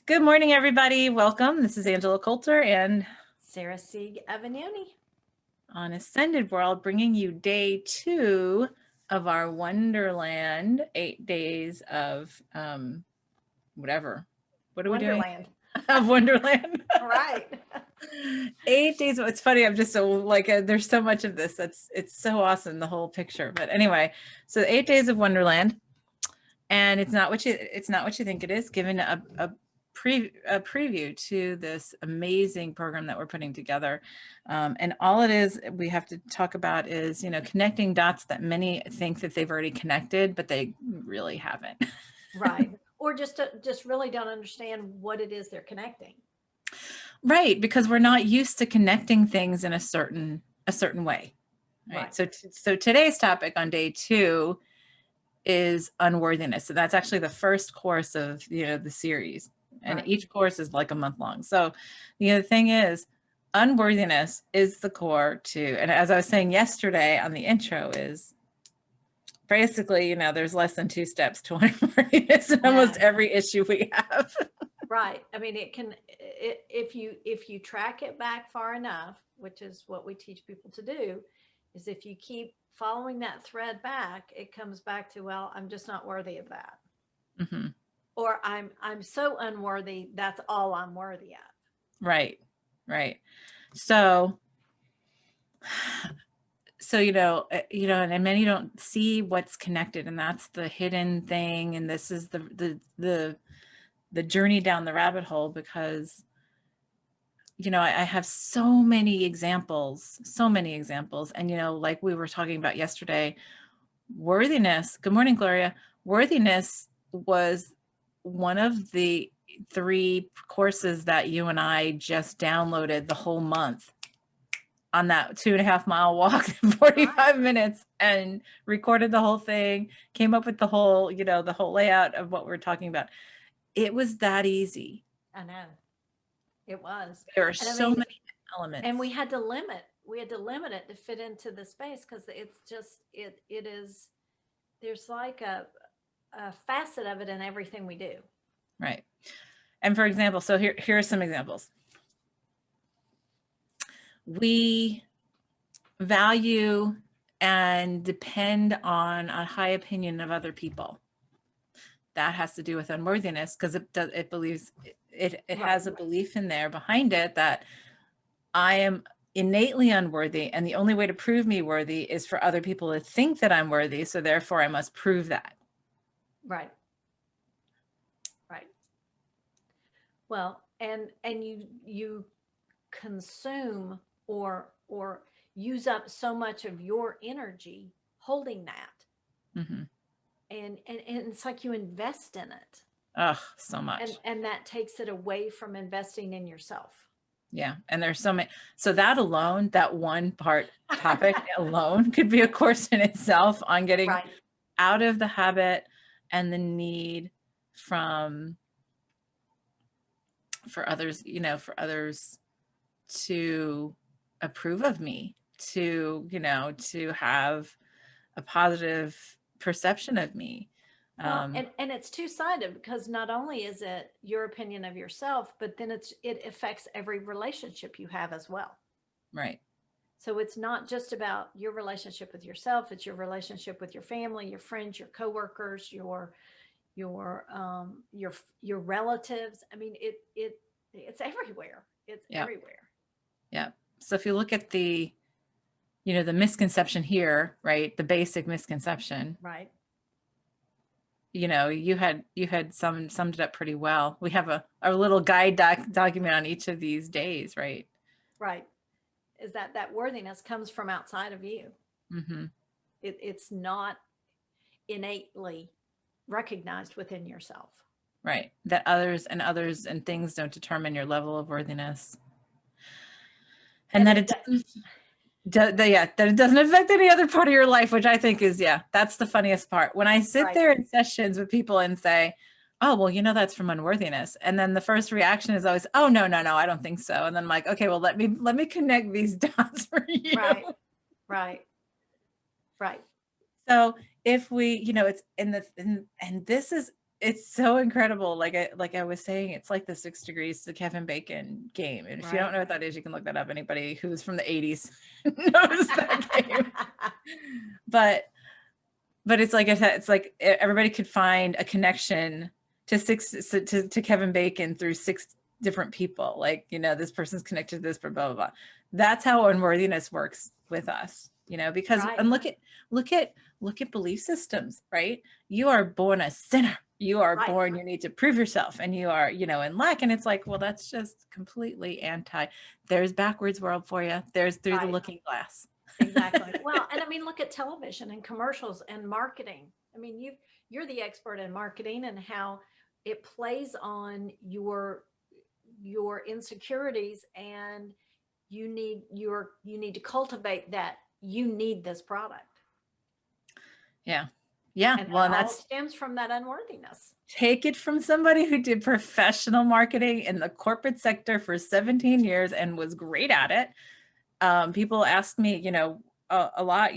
Good morning, everybody. Welcome. This is Angela Coulter and Sarah Sieg Avignoni. on Ascended World, bringing you day 2 of our Wonderland, 8 days of whatever. What are we doing? Wonderland. Of Wonderland. Right. 8 days. It's funny. I'm just so like, there's so much of this. It's so awesome, the whole picture. But anyway, so 8 days of Wonderland, and it's not what you think it is. Given a preview to this amazing program that we're putting together. And all it is we have to talk about is, connecting dots that many think that they've already connected, but they really haven't. Right. Or just really don't understand what it is they're connecting. Right, because we're not used to connecting things in a certain way. Right. So today's topic on day 2 is unworthiness. So that's actually the first course of, the series. And Right. each course is like a month long. So the thing is, unworthiness is the core to, and as I was saying yesterday on the intro, is basically, there's less than 2 steps to unworthiness in almost every issue we have. Right. I mean, if you track it back far enough, which is what we teach people to do, is if you keep following that thread back, it comes back to, well, I'm just not worthy of that. Mm-hmm. Or I'm so unworthy, that's all I'm worthy of. Right. So and many don't see what's connected, and that's the hidden thing. And this is the journey down the rabbit hole, because I have so many examples, and like we were talking about yesterday, worthiness. Good morning, Gloria. Worthiness was one of the 3 courses that you and I just downloaded the whole month on that 2.5 mile walk in 45 minutes, and recorded the whole thing, came up with the whole layout of what we're talking about. It was that easy. I know. It was. There are so many elements. And we had to limit it to fit into the space, because it's just, it is, there's like a facet of it in everything we do. Right. And for example, so here are some examples. We value and depend on a high opinion of other people. That has to do with unworthiness, because it believes it has a belief in there behind it that I am innately unworthy, and the only way to prove me worthy is for other people to think that I'm worthy, so therefore I must prove that. Right. Well, and you consume or use up so much of your energy holding that. Mm-hmm. And it's like you invest in it. Oh, so much. And that takes it away from investing in yourself. Yeah. And there's so many. So that alone, that one part topic alone could be a course in itself on getting out of the habit and the need for others to approve of me, to have a positive perception of me. Well, and it's two-sided, because not only is it your opinion of yourself, but then it affects every relationship you have as well. Right. So it's not just about your relationship with yourself, it's your relationship with your family, your friends, your coworkers, your relatives. I mean, it's everywhere. It's everywhere. Yeah. So if you look at the misconception here, right? The basic misconception. Right. You had summed it up pretty well. We have a little guide document on each of these days, right? Right. Is that worthiness comes from outside of you. Mm-hmm. It's not innately recognized within yourself. Right. That others and things don't determine your level of worthiness. And that it doesn't affect any other part of your life, which I think is, that's the funniest part. When I sit there in sessions with people and say, oh, well, that's from unworthiness. And then the first reaction is always, oh, no, I don't think so. And then I'm like, okay, well, let me connect these dots for you. Right. So if we, it's and this is it's so incredible. Like I was saying, it's like the 6 degrees to Kevin Bacon game. And if you don't Right. know what that is, you can look that up. Anybody who's from the 80s knows that game. But it's like I said, it's like everybody could find a connection to Kevin Bacon through 6 different people. Like, this person's connected to this, blah, blah, blah. That's how unworthiness works with us, because, Right. and look at belief systems, right? You are born a sinner. You are Right. born, you need to prove yourself, and you are, in lack. And it's like, well, that's just completely there's backwards world for you. There's through the Right. looking glass. Exactly. Well, and I mean, look at television and commercials and marketing. I mean, you're the expert in marketing and how it plays on your insecurities, and you need to cultivate that you need this product. Yeah. And Well, that and all that's, stems from that unworthiness. take it from somebody who did professional marketing in the corporate sector for 17 years and was great at it. People ask me, a lot,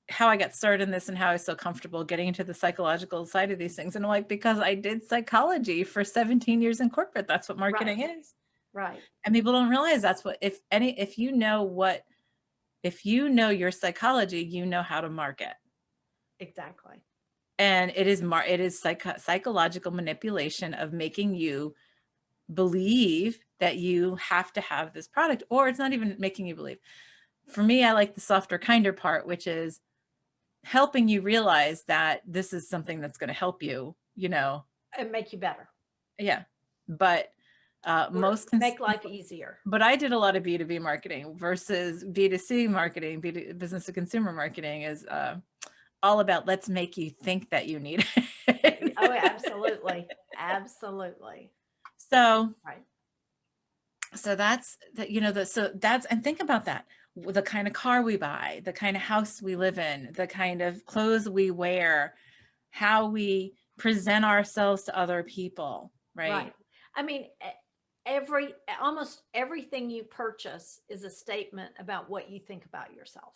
how I got started in this and how I was so comfortable getting into the psychological side of these things. And I'm like, because I did psychology for 17 years in corporate. That's what marketing is. Right. And people don't realize that's what, if you know your psychology, you know how to market. Exactly. And it is psychological manipulation of making you believe that you have to have this product, or it's not even making you believe. For me, I like the softer, kinder part, which is helping you realize that this is something that's going to help you, And make you better. Yeah. But Make life easier. but I did a lot of B2B marketing versus B2C marketing. Business to consumer marketing is all about, let's make you think that you need it. Oh, absolutely. Absolutely. So Right. that's that, and think about that. The kind of car we buy, the kind of house we live in, the kind of clothes we wear, how we present ourselves to other people, right? Right. I mean, almost everything you purchase is a statement about what you think about yourself.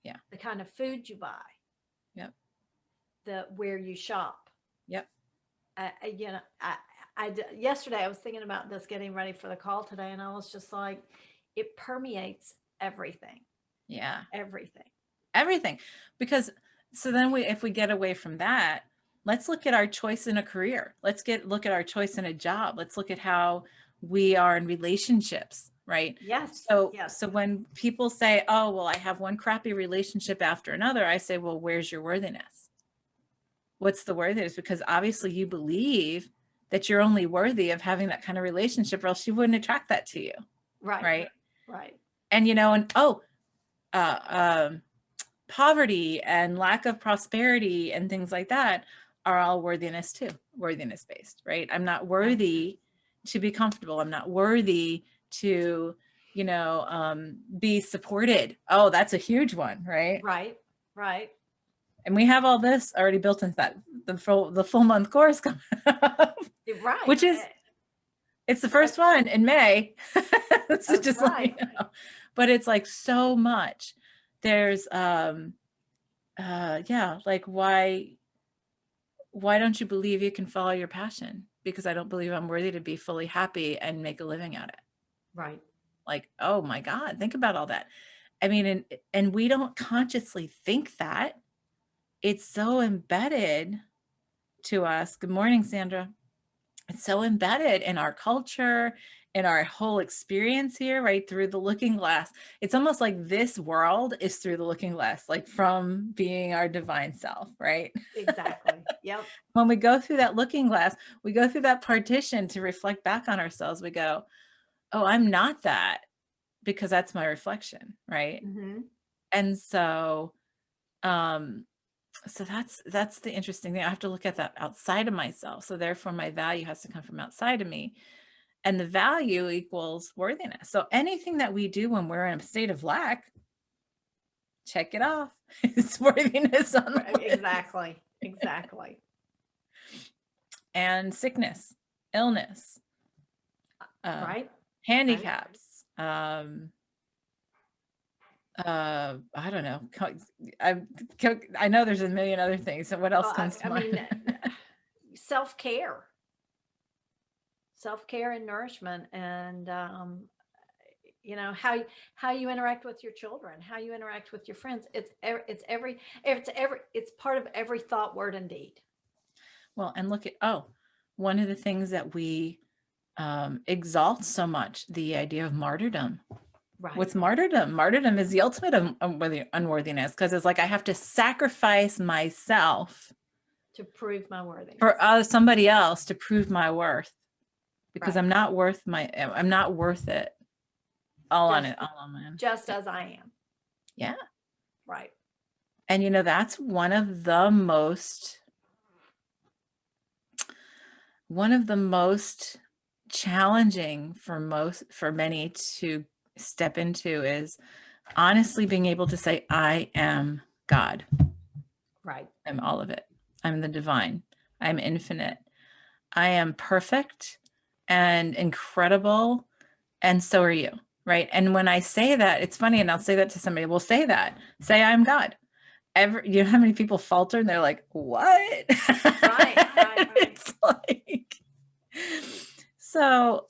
Yeah. The kind of food you buy. Yep. Where you shop. Yep. Yesterday I was thinking about this, getting ready for the call today, and I was just like, it permeates everything. Yeah. Everything. Because so then if we get away from that, let's look at our choice in a career. Look at our choice in a job. Let's look at how we are in relationships, right? Yes. So Yes. so when people say, oh, well, I have one crappy relationship after another, I say, well, where's your worthiness? What's the worthiness? Because obviously you believe that you're only worthy of having that kind of relationship, or else you wouldn't attract that to you. Right. And poverty and lack of prosperity and things like that are all worthiness too, worthiness based, right? I'm not worthy to be comfortable. I'm not worthy to, be supported. Oh, that's a huge one, right? Right. And we have all this already built into that, the full month course coming up, Right. which is, it's the first one in May. So just right. let you know. But it's like so much. There's like why don't you believe you can follow your passion? Because I don't believe I'm worthy to be fully happy and make a living at it. Right. Like, oh my God, think about all that. I mean, and we don't consciously think that. It's so embedded to us. Good morning, Sandra. It's so embedded in our culture, in our whole experience here, right? Through the looking glass. It's almost like this world is through the looking glass, like from being our divine self, right? Exactly. Yep. When we go through that looking glass, we go through that partition to reflect back on ourselves. We go, oh, I'm not that, because that's my reflection, right? Mm-hmm. And so that's the interesting thing. I have to look at that outside of myself. So therefore my value has to come from outside of me. And the value equals worthiness. So anything that we do when we're in a state of lack, check it off. It's worthiness on the list. Exactly. And sickness, illness, right. handicaps, I don't know. I know there's a million other things. So what else comes to mind? self-care, self-care and nourishment, and how you interact with your children, how you interact with your friends. It's part of every thought, word, and deed. Well, and look at, one of the things that we exalt so much, the idea of martyrdom. Right. What's martyrdom? Martyrdom is the ultimate of unworthiness, because it's like I have to sacrifice myself To prove my worthiness. for somebody else to prove my worth, because Right. I'm not worth it. All on my own. Just as I am. Yeah. Right. And that's one of the most challenging for many to step into, is honestly being able to say, I am God. Right. I'm all of it. I'm the divine. I'm infinite. I am perfect and incredible. And so are you. Right. And when I say that, it's funny, and I'll say that to somebody, we'll say I'm God. You know how many people falter and they're like, what? Right. It's like, so,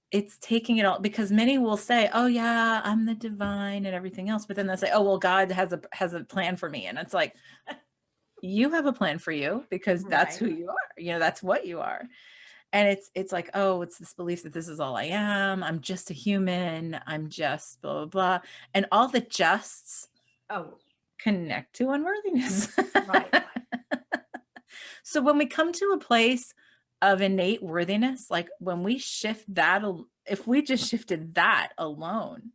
it's taking it all, because many will say, oh yeah, I'm the divine and everything else. But then they'll say, oh, well, God has a plan for me. And it's like, you have a plan for you, because that's Right. who you are. That's what you are. And it's like, oh, it's this belief that this is all I am. I'm just a human. I'm just blah, blah, blah. And all the justs connect to unworthiness. Right. So when we come to a place of innate worthiness, like when we shift that, if we just shifted that alone.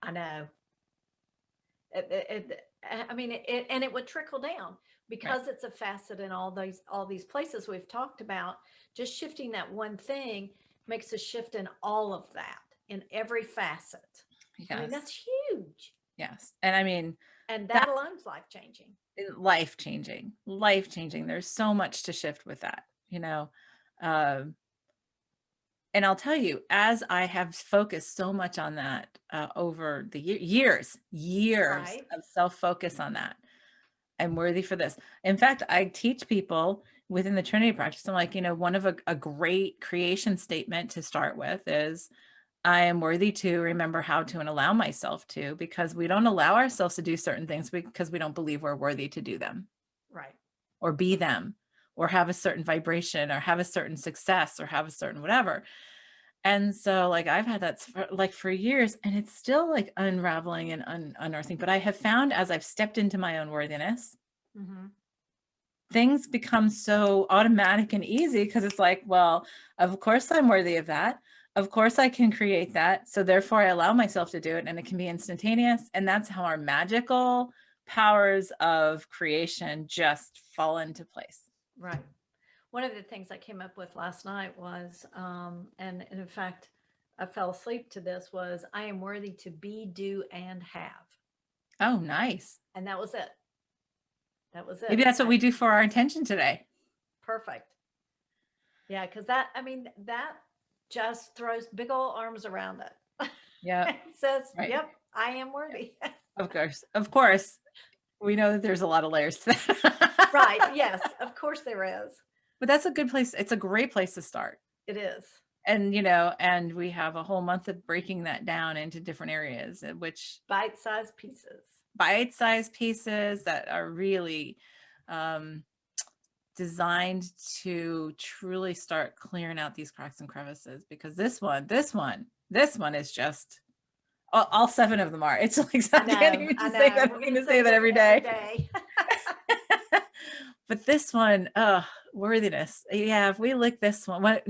I know. It would trickle down, because Right. it's a facet in all these places we've talked about. Just shifting that one thing makes a shift in all of that, in every facet. Yes. I mean, that's huge. Yes. And and that alone's life-changing. Life-changing. There's so much to shift with that, and I'll tell you, as I have focused so much on that over the years Right. of self-focus on that, I'm worthy for this. In fact, I teach people within the Trinity practice. I'm like, one of a great creation statement to start with is, I am worthy to remember how to and allow myself to, because we don't allow ourselves to do certain things because we don't believe we're worthy to do them. Right. Or be them, or have a certain vibration, or have a certain success, or have a certain whatever. And so like I've had that for years, and it's still like unraveling and unearthing. But I have found, as I've stepped into my own worthiness, things become so automatic and easy, because it's like, well, of course I'm worthy of that. Of course I can create that. So therefore I allow myself to do it, and it can be instantaneous. And that's how our magical powers of creation just fall into place. Right. One of the things I came up with last night was, and in fact, I fell asleep to this, was, I am worthy to be, do, and have. Oh, nice. And that was it. Maybe that's what we do for our intention today. Perfect. Yeah, because that just throws big old arms around it. Yeah. It says, right. Yep, I am worthy. Of course. We know that there's a lot of layers to that. Right. Yes, of course there is. But that's a good place. It's a great place to start. It is. And, and we have a whole month of breaking that down into different areas, which bite-sized pieces that are really designed to truly start clearing out these cracks and crevices, because this one is just all 7 of them are. It's like, I can't even say that. I'm going to say that every day. But this one, worthiness. Yeah, if we lick this one, when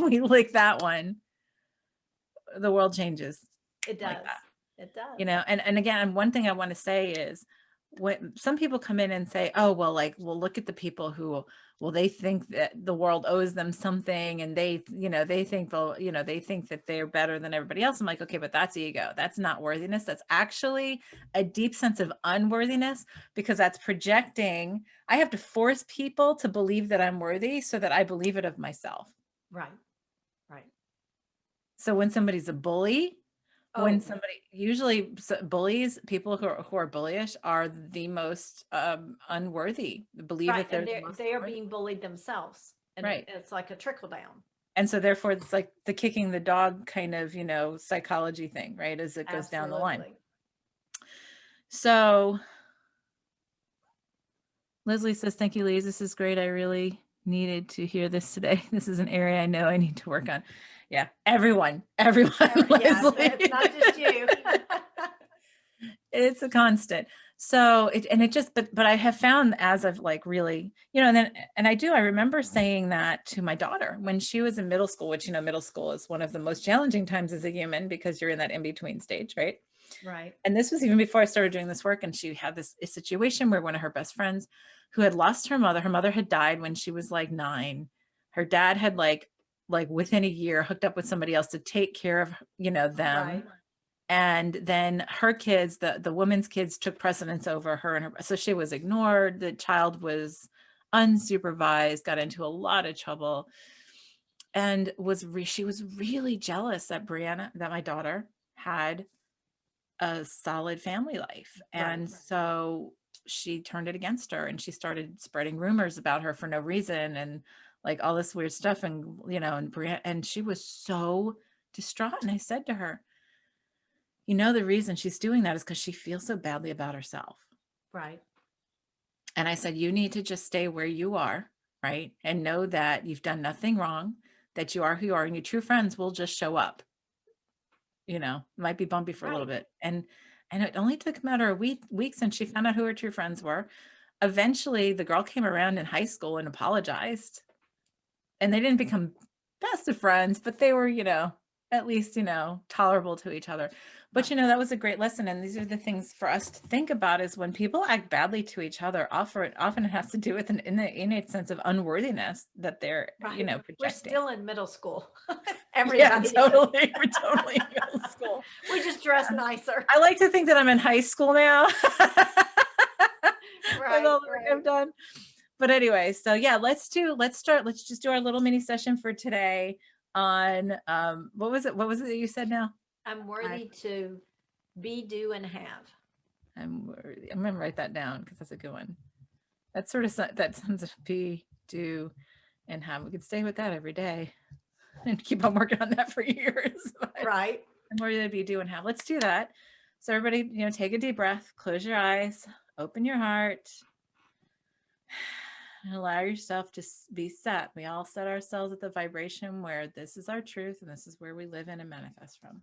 we lick that one, the world changes. It does. Like that. It does. And again, one thing I want to say is, when some people come in and say, oh, well, look at the people who, they think that the world owes them something, and they think that they're better than everybody else. I'm like, okay, but that's ego. That's not worthiness. That's actually a deep sense of unworthiness, because that's projecting. I have to force people to believe that I'm worthy so that I believe it of myself. Right. So when somebody's a bully, when Oh, somebody, usually bullies, people who are bullyish are the most unworthy, believe right. that they're And the most they are unworthy. being bullied themselves. And Right. it's like a trickle down. And so therefore it's like the kicking the dog kind of, psychology thing, right? As it goes down the line. Absolutely. So Leslie says, thank you, Lise. This is great. I really needed to hear this today. This is an area I know I need to work on. Yeah, everyone, Yeah, Leslie. it's not just you. It's a constant. So and it just, but I have found as I've like really, and I remember saying that to my daughter when she was in middle school, which, middle school is one of the most challenging times as a human because you're in that in between stage, right? Right. And this was even before I started doing this work. And she had this a situation where one of her best friends who had lost her mother had died when she was like 9. Her dad had like within a year hooked up with somebody else to take care of, them. Right. And then her kids, the woman's kids took precedence over her and her. So she was ignored. The child was unsupervised, got into a lot of trouble, and she was really jealous that my daughter had a solid family life. Right. And so she turned it against her and she started spreading rumors about her for no reason and like all this weird stuff. And, and she was so distraught. And I said to her, the reason she's doing that is because she feels so badly about herself. Right. And I said, you need to just stay where you are, right? And know that you've done nothing wrong, that you are who you are, and your true friends will just show up. It might be bumpy for a little Right. bit. And it only took a matter of weeks and she found out who her true friends were. Eventually the girl came around in high school and apologized. And they didn't become best of friends, but they were, at least, tolerable to each other. But, Right. that was a great lesson. And these are the things for us to think about is when people act badly to each other, often it has to do with an innate sense of unworthiness that they're, Right. We're projecting. still in middle school. Yeah, Everybody is. totally. We're totally in middle school. We just dress nicer. I like to think that I'm in high school now with Right. all the work I've done. But anyway, so yeah, let's just do our little mini session for today on what was it that you said now? I'm worthy to be, do, and have. I'm worthy. I'm gonna write that down because that's a good one. That sort of that sounds of be, do, and have. We could stay with that every day and keep on working on that for years. Right. I'm worthy to be, do, and have. Let's do that. So everybody, take a deep breath, close your eyes, open your heart, and allow yourself to be set. We all set ourselves at the vibration where this is our truth and this is where we live in and manifest from.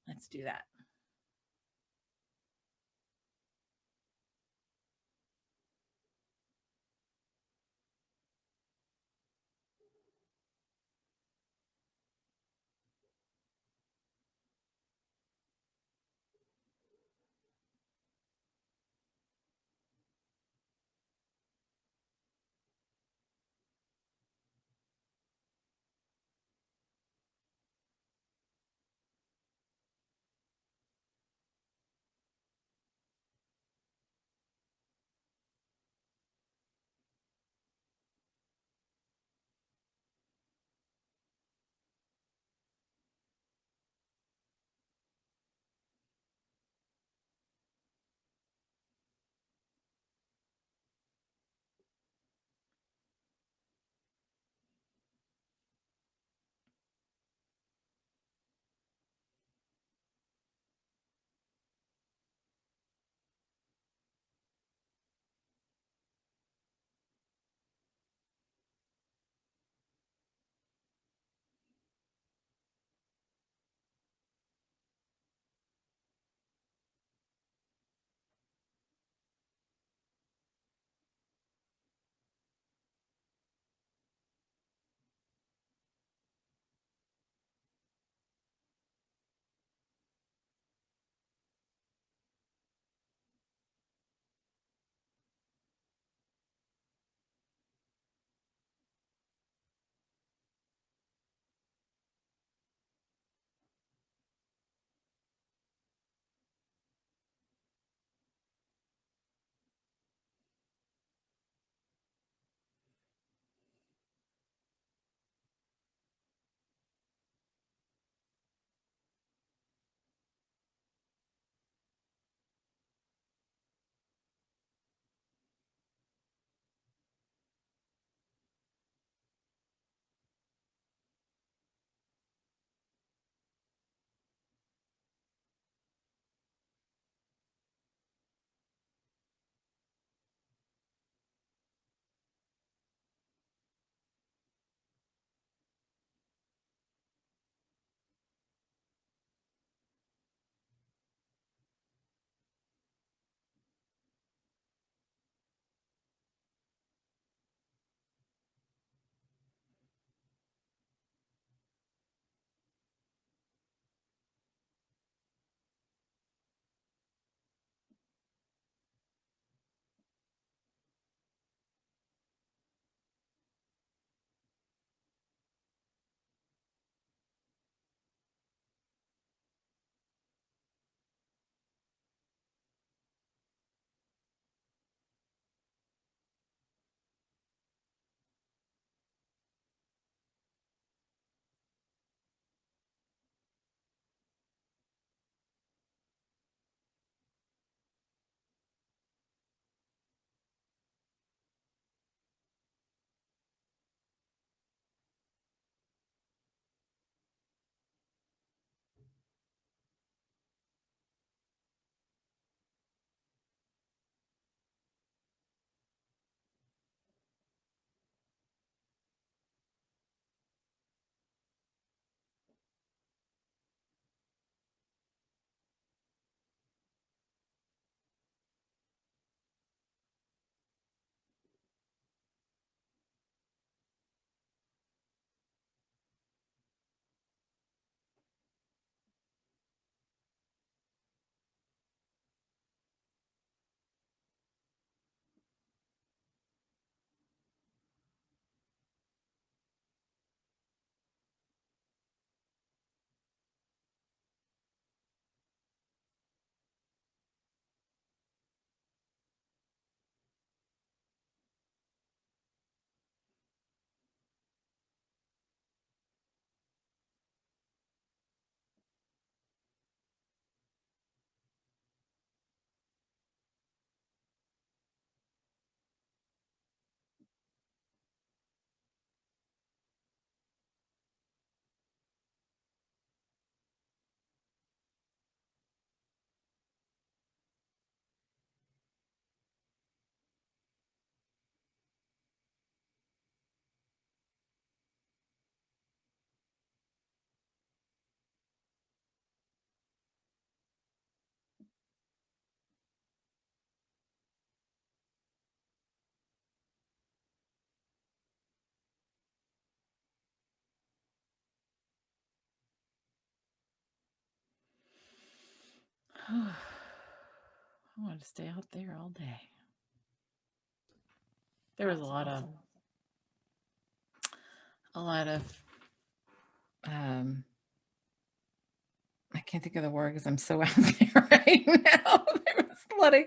Let's do that. I want to stay out there all day. There was That's a lot awesome. of I can't think of the word because I'm so out there right now. There was a lot of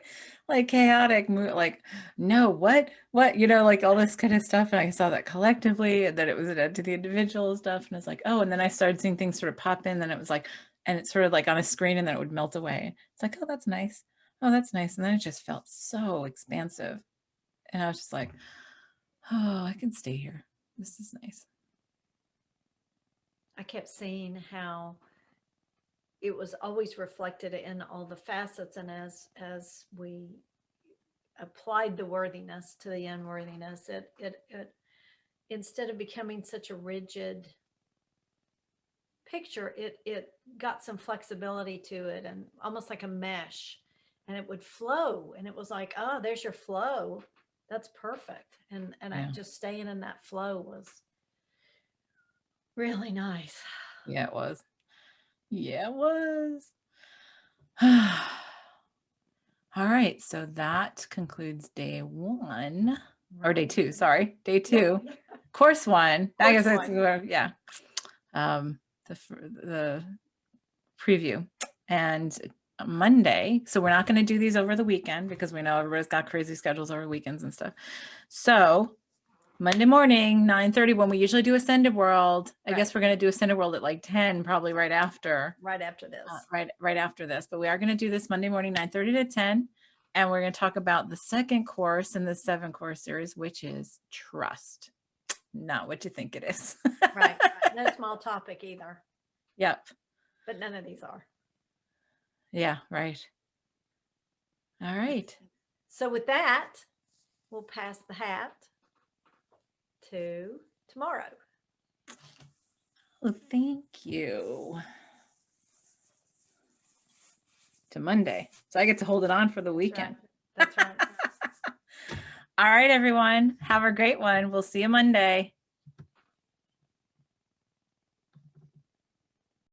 like chaotic like, no, what, you know, like all this kind of stuff. And I saw that collectively, and that it was to the individual stuff. And it's like, oh, and then I started seeing things sort of pop in. Then it was like, and it's sort of like on a screen, and then it would melt away. It's like, oh, that's nice. Oh, that's nice. And then it just felt so expansive. And I was just like, oh, I can stay here. This is nice. I kept seeing how it was always reflected in all the facets, and as we applied the worthiness to the unworthiness, it instead of becoming such a rigid picture, it got some flexibility to it, and almost like a mesh, and it would flow, and it was like, oh, there's your flow, that's perfect. And Yeah. I just staying in that flow was really nice. Yeah, it was. Yeah, it was. All right, so that concludes day 1 or day 2. Sorry, day 2, course 1. I guess it's yeah. The preview, and Monday. So we're not going to do these over the weekend because we know everybody's got crazy schedules over weekends and stuff. So Monday morning, 9:30, when we usually do Ascended World. I guess we're going to do Ascended World at like 10, probably right after this. Right after this. But we are going to do this Monday morning, 9:30 to 10. And we're going to talk about the second course in the 7-course series, which is trust. Not what you think it is. Right. No small topic either. Yep. But none of these are. Yeah, right. All right. So with that, we'll pass the hat to tomorrow. Well, thank you. To Monday. So I get to hold it on for the weekend. That's right. All right, everyone. Have a great one. We'll see you Monday.